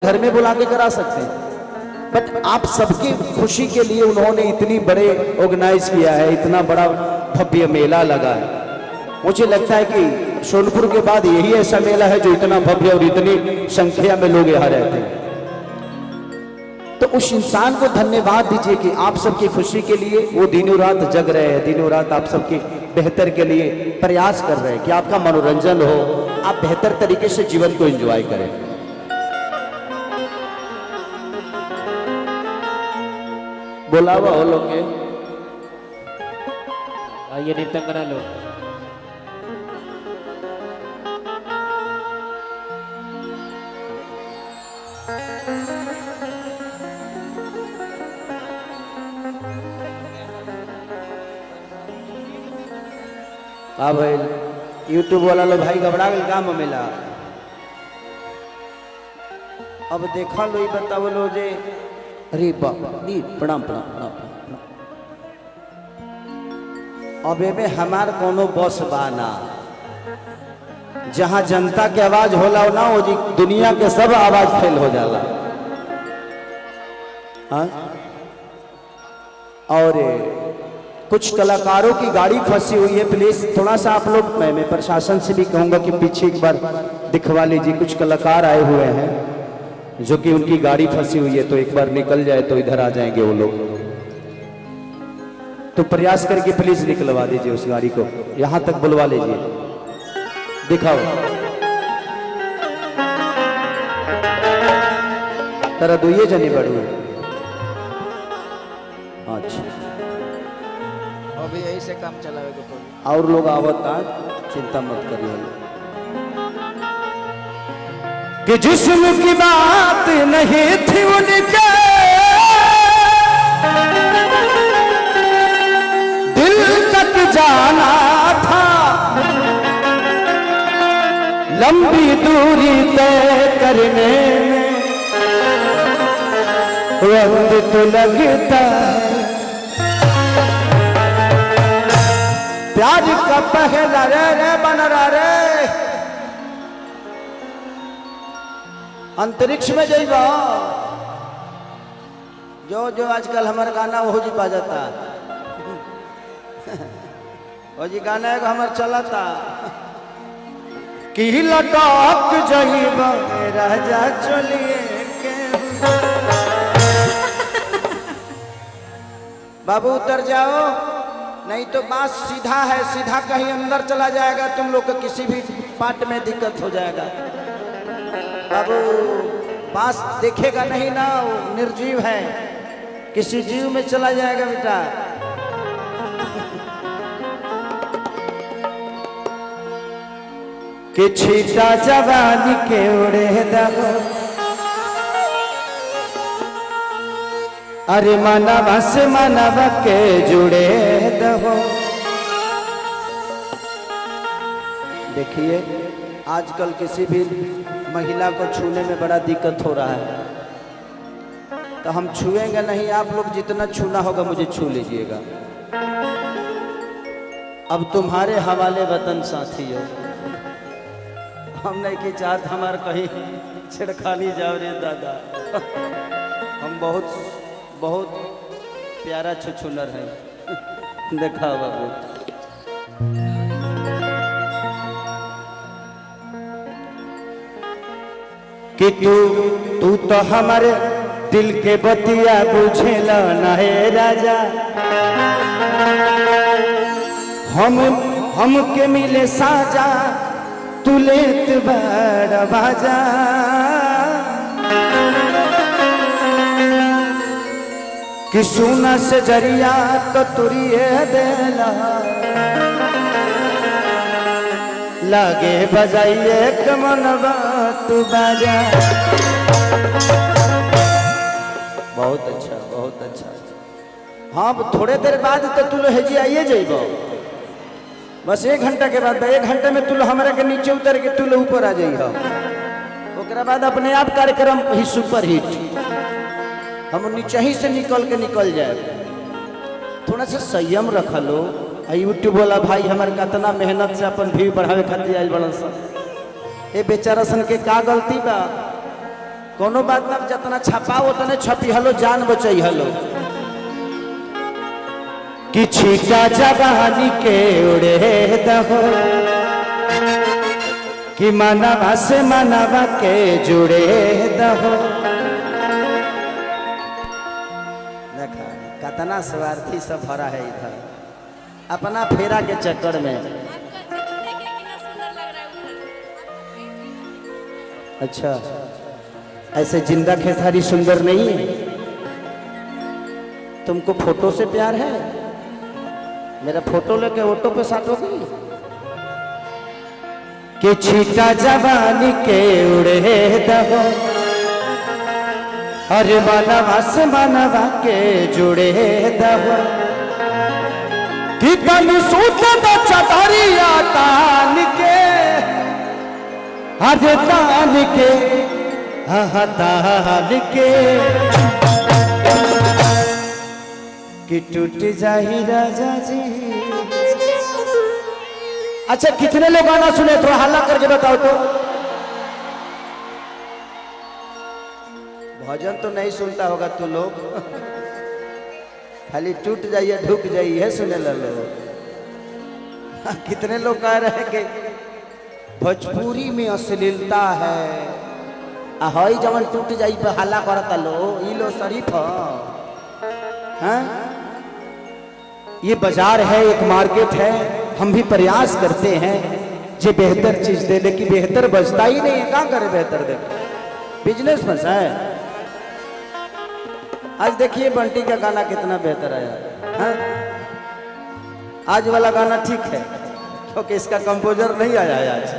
घर में बुला के करा सकते हैं, बट आप सबकी खुशी के लिए उन्होंने इतनी बड़े ऑर्गेनाइज किया है, इतना बड़ा भव्य मेला लगा है। मुझे लगता है कि सोनपुर के बाद यही ऐसा मेला है जो इतना भव्य और इतनी संख्या में लोग यहाँ रहते हैं। तो उस इंसान को धन्यवाद दीजिए कि आप सबकी खुशी के लिए वो दिनों रात जग रहे हैं, दिनों रात आप सबके बेहतर के लिए प्रयास कर रहे हैं कि आपका मनोरंजन हो, आप बेहतर तरीके से जीवन को एंजॉय करें। बुलावा हो लोग के आइए नृत्य करा लो। हाँ भाई, यूट्यूब वाला लो भाई घबरा गल काम मिला। अब देखा लो, बताओ लो जे अरे बाप नी प्रणाम प्रणाम प्रणाम प्रणाम। अबे में हमार कोनो बॉस बाना, जहां जनता के आवाज होला ना वो जी दुनिया के सब आवाज फेल हो जाला। हाँ? और कुछ कलाकारों की गाड़ी फंसी हुई है, प्लीज थोड़ा सा आप लोग, मैं प्रशासन से भी कहूंगा कि पीछे एक बार दिखवा लीजिए। कुछ कलाकार आए हुए हैं जो कि उनकी गाड़ी फंसी हुई है, तो एक बार निकल जाए तो इधर आ जाएंगे वो लोग। तो प्रयास करके प्लीज निकलवा दीजिए उस गाड़ी को, यहां तक बुलवा लीजिए। दिखाओ तेरा दुइये जनी बढ़ू। अच्छा, अभी यही से काम चलावे को और लोग आवता, चिंता मत करिए कि जिस्म की बात नहीं थी उनके, दिल तक जाना था। लंबी दूरी तय करने में वक्त तो लगता है। प्यार का पहला रे बन रहा रे, अंतरिक्ष में जाइबा। जो जो आजकल हमारा गाना वो जी पा जाता वो जी गाना है हमारा चलाता कि लटक जाइबा राजा चलिए के। बाबू उतर जाओ, नहीं तो बात सीधा है, सीधा कहीं अंदर चला जाएगा, तुम लोग को किसी भी पार्ट में दिक्कत हो जाएगा। बाबू बांस देखेगा नहीं ना, वो निर्जीव है, किसी जीव में चला जाएगा बेटा। कि छीटा जवानी के उड़े दहो, अरे मानवा से मानवा के जुड़े दहो। देखिए आजकल किसी भी महिला को छूने में बड़ा दिक्कत हो रहा है, तो हम छुएंगे नहीं, आप लोग जितना छूना होगा मुझे छू लीजिएगा। अब तुम्हारे हवाले वतन साथी हो, हम नहीं की चाहत हमार कहीं छिड़खानी जाओ रे दादा। हम बहुत बहुत प्यारा छुछुनर है। देखा बाबू, कि तू तो हमारे दिल के बतिया बुझेला ना है राजा। हम के मिले साजा, तू लेत बड़ा बाजा। कि सुना से जरिया तो तुरिए देला, लागे बजाइए कमनवा तू बाजा। बहुत अच्छा, बहुत अच्छा। हाँ, थोड़े देर बाद तो तू लो हेजी आइए जाइबो, बस 1 घंटा के बाद। 1 घंटे में तू लो हमारे के नीचे उतर के तू लो ऊपर आ जाइए। ओकरा बाद अपने आप कार्यक्रम ही सुपर हिट, हम नीचे ही से निकल के निकल जाए। थोड़ा सा संयम रख लो। यूट्यूब वाला भाई हमारे कितना मेहनत से अपन व्यू बढ़ावे खातिर आयल बड़न सन, ये बेचारा सन के का गलती बा। कोनो बात ना, जितना छपाओ उतने छपी हलो, जान बचई हलो। कि छीटा जवानी के उड़े दहो, कि मनवा से मनवा के जुड़े दहो। देखा कितना स्वार्थी सब भरा है इधर अपना फेरा के चक्कर में। अच्छा, ऐसे जिंदा खेसारी सुंदर नहीं है? तुमको फोटो से प्यार है? मेरा फोटो लेके ऑटो पे साटोगी? कि छीटा जवानी के उड़े दहो, अरे मनवा से मनवा के जुड़े दहो। कि तन सूत चदरिया तान के, अरे तान के, हाँ तान के। कि टूट जाही राजा जी। अच्छा, कितने लोग गाना सुने? थोड़ा हल्ला करके बताओ तो। भजन तो नहीं सुनता होगा तू लोग, खाली टूट जाइए ढुक जाइए सुने लो। कितने लोग कह रहे हैं कि भोजपुरी में अश्लीलता है, हई जवन टूट जाई पे हल्ला करता लो, ई लो शरीफ हैं? ये बाजार है, एक मार्केट है, हम भी प्रयास करते हैं जे बेहतर चीज दे, लेकिन बेहतर बचता ही नहीं है। क्या करे बेहतर दे, बिजनेस फंसा है। आज देखिए बंटी का गाना कितना बेहतर आया है? आज वाला गाना ठीक है क्योंकि इसका कंपोजर नहीं आया है आज।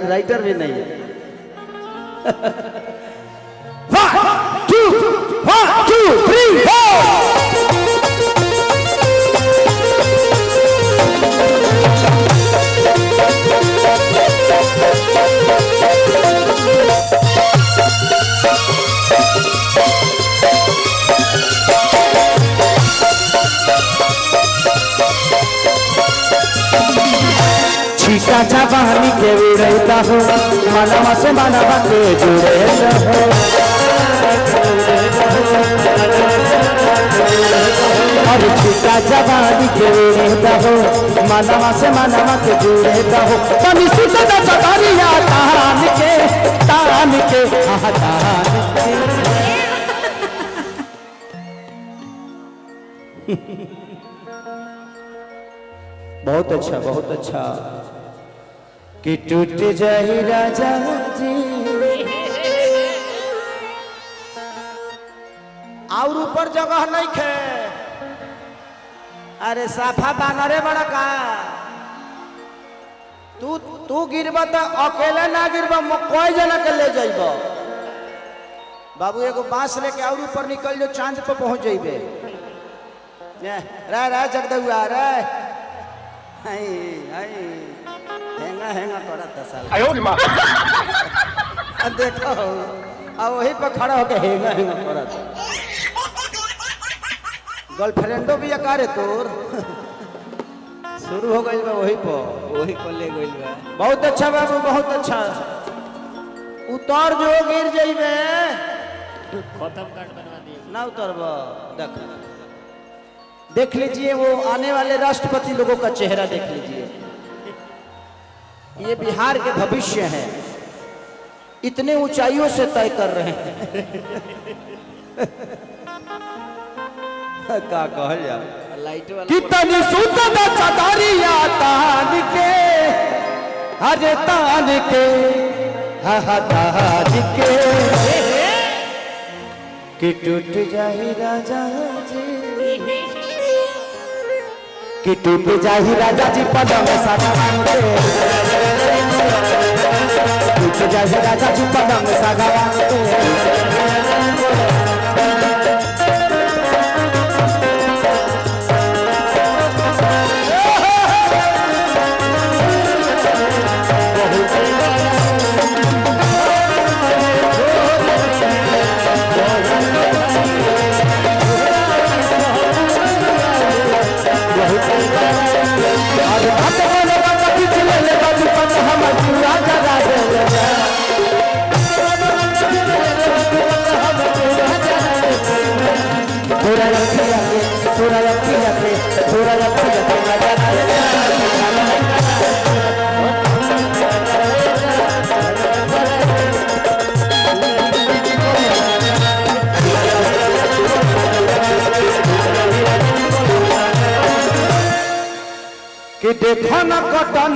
राइटर भी नहीं है। 1 2 3 4। छीटा जवानी के उड़ता हो, मनवा से मनवा के जुड़े रहो। और छीटा जवानी के उड़ता हो, मनवा से मनवा के जुड़े रहो। तनी सुता चदरिया तान के, तान के, हाँ तान के। बहुत अच्छा, बहुत अच्छा। कि टूट जाही राजा जी। और ऊपर जगह नहीं खे। अरे साफा बानरे बड़ा का तू गिरब तो अकेले ना गिरब, कोई जना के ले जाइब। बाबू एगो बांस लेके और ऊपर निकल जो, चांद पे पहुंच जाइबे। रे जगदुआ रे, हेंगा हेंगा तोरा तसल। देखो अब वही पर खड़ा होके हेंगा हेंगा तोरा। गर्लफ्रेंडो भी अकारे तोर शुरू हो गई बा वही पर ले गई बा। बहुत अच्छा बाबू, बहुत अच्छा। उतर जो गिर जाइबे, खत्म काट बनवा दिए ना उतरब। देख लीजिए वो आने वाले राष्ट्रपति लोगों का चेहरा देख लीजिए। ये बिहार के भविष्य हैं, इतने ऊंचाइयों से तय कर रहे हैं। का कहल जा लाइट वाला कितनी सुंदर चदरिया तान के, अरे तान के, हाँ तान के। कि टूट जाही राजा जी, कि टूट जाही राजा जी पदम सगवान के। टूट जाही राजा जी पदम सगवान के। थोड़ा कि देखो न कटन